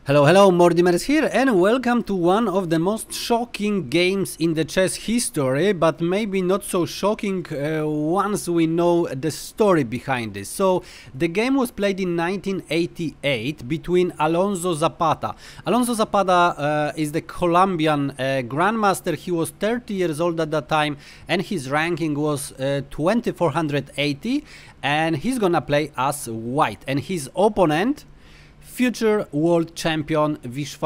Hello, hello, Mordimers here, and welcome to one of the most shocking games in the chess history, but maybe not so shocking once we know the story behind this. So, the game was played in 1988 between Alonso Zapata. Alonso Zapata is the Colombian grandmaster. He was 30 years old at that time, and his ranking was 2480, and he's gonna play as white. And his opponent, future world champion Vishy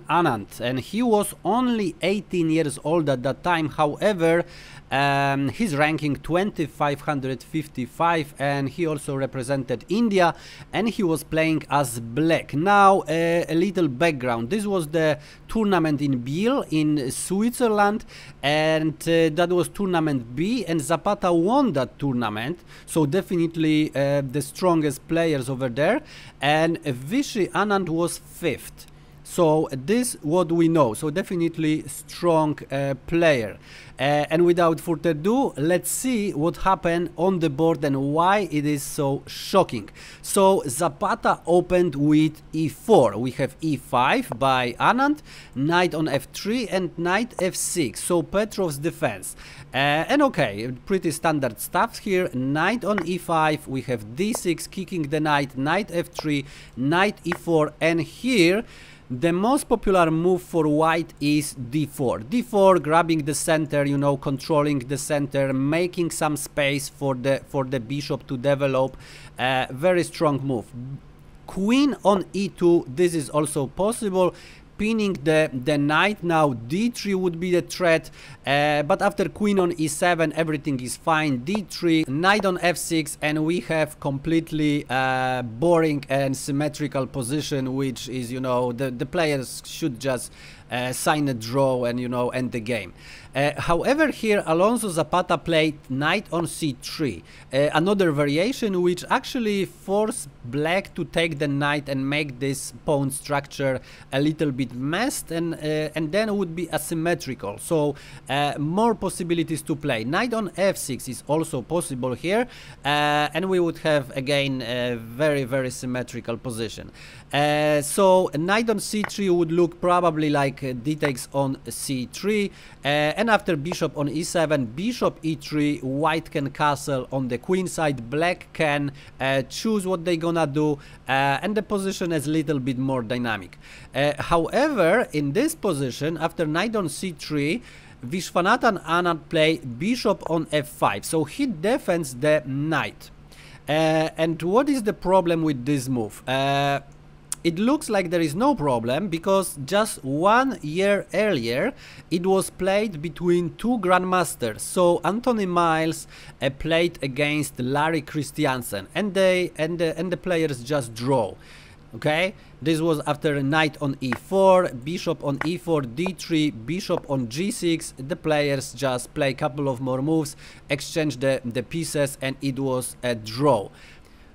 Anand, and he was only 18 years old at that time. However, his ranking 2555, and he also represented India, and he was playing as black. Now a little background: this was the tournament in Biel in Switzerland, and that was tournament B, and Zapata won that tournament, so definitely the strongest players over there, and Vishy Anand was 5th. So this what we know, so definitely strong player. And without further ado, let's see what happened on the board and why it is so shocking. So Zapata opened with e4. We have e5 by Anand, knight on f3 and knight f6. So Petrov's defense. And okay, pretty standard stuff here. Knight on e5, we have d6 kicking the knight, knight f3, knight e4, and here the most popular move for white is d4. d4, grabbing the center, you know, controlling the center, making some space for the bishop to develop. Very strong move. Queen on e2, this is also possible. Pinning the knight. Now d3 would be the threat, but after queen on e7 everything is fine. d3, knight on f6, and we have completely boring and symmetrical position, which is, you know, the players should just sign a draw and, you know, end the game. However, here Alonso Zapata played knight on c3, another variation which actually forced black to take the knight and make this pawn structure a little bit messed, and then would be asymmetrical. So more possibilities to play. Knight on f6 is also possible here, and we would have again a very symmetrical position. So knight on c3 would look probably like d takes on c3, and after bishop on e7, bishop e3, white can castle on the queen side, black can choose what they're gonna do, and the position is a little bit more dynamic. However, in this position, after knight on c3, Vishy Anand play bishop on f5, so he defends the knight. And what is the problem with this move? It looks like there is no problem, because just 1 year earlier it was played between two grandmasters. So Anthony Miles played against Larry Christiansen, and the players just draw. Okay, this was after knight on e4, bishop on e4, d3, bishop on g6. The players just play a couple of more moves, exchange the pieces, and it was a draw.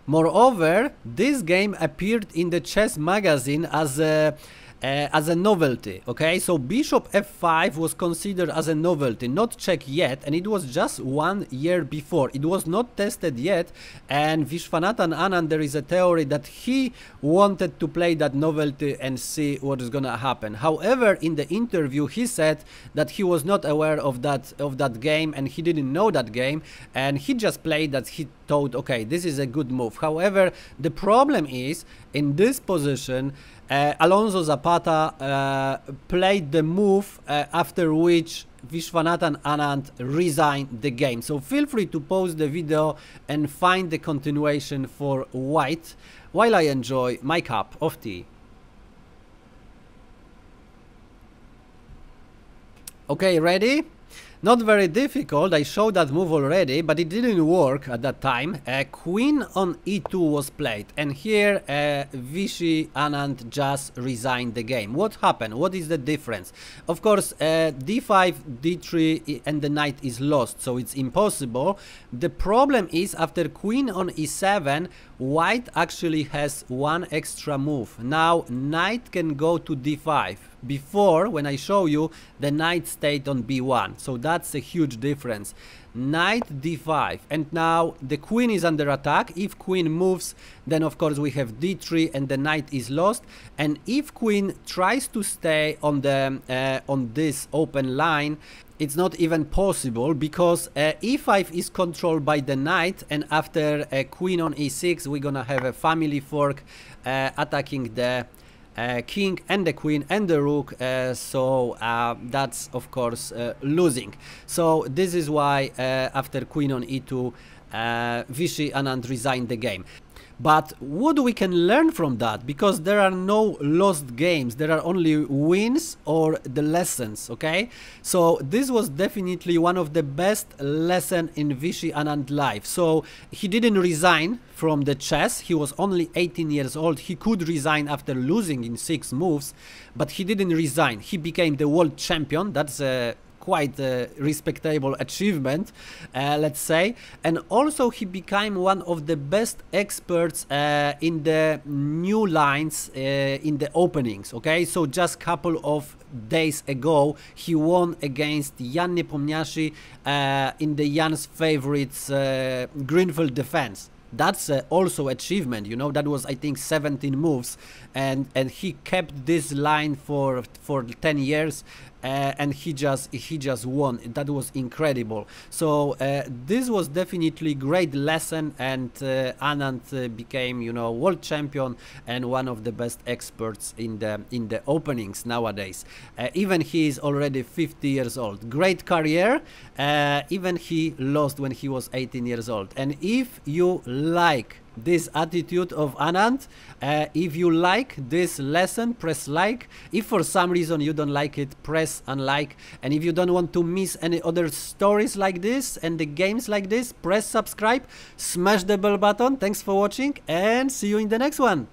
Moreover, this game appeared in the chess magazine as a novelty. Okay, so bishop f5 was considered as a novelty, not check yet, and it was just 1 year before. It was not tested yet, and Vishy Anand, there is a theory that he wanted to play that novelty and see what is gonna happen. However, in the interview he said that he was not aware of that game, and he didn't know that game, and he just played that. He thought, okay, this is a good move. However, the problem is, in this position, Alonso Zapata played the move after which Vishy Anand resigned the game. So feel free to pause the video and find the continuation for white while I enjoy my cup of tea. Okay, ready? Not very difficult. I showed that move already, but it didn't work at that time. Queen on e2 was played, and here Vishy Anand just resigned the game. What happened? What is the difference? Of course, d5, d3, and the knight is lost, so it's impossible. The problem is, after queen on e7, white actually has one extra move. Now knight can go to d5. before, when I show you, the knight stayed on b1, so that's a huge difference. Knight d5, and now the queen is under attack. If queen moves, then of course we have d3 and the knight is lost, and if queen tries to stay on the on this open line, it's not even possible, because e5 is controlled by the knight, and after queen on e6 we're gonna have a family fork attacking the king and the queen and the rook, so that's of course losing. So this is why after queen on e2 Vishy Anand resigned the game. But what we can learn from that, because there are no lost games, there are only wins or the lessons, okay? So this was definitely one of the best lessons in Vishy Anand life. So he didn't resign from the chess, he was only 18 years old, he could resign after losing in 6 moves, but he didn't resign, he became the world champion. That's a quite a respectable achievement, let's say, and also he became one of the best experts in the new lines in the openings, okay? So just couple of days ago he won against Jan Nepomniachtchi in the Jan's favorites Greenfield Defense. That's also achievement, you know. That was, I think, 17 moves, and he kept this line for 10 years, and he just won. That was incredible. So this was definitely great lesson, and Anand became, you know, world champion and one of the best experts in the openings nowadays. Even he is already 50 years old. Great career. Even he lost when he was 18 years old. And if you like this attitude of Anand, if you like this lesson, press like. If for some reason you don't like it, press unlike. And if you don't want to miss any other stories like this and the games like this, press subscribe, smash the bell button. Thanks for watching, and see you in the next one.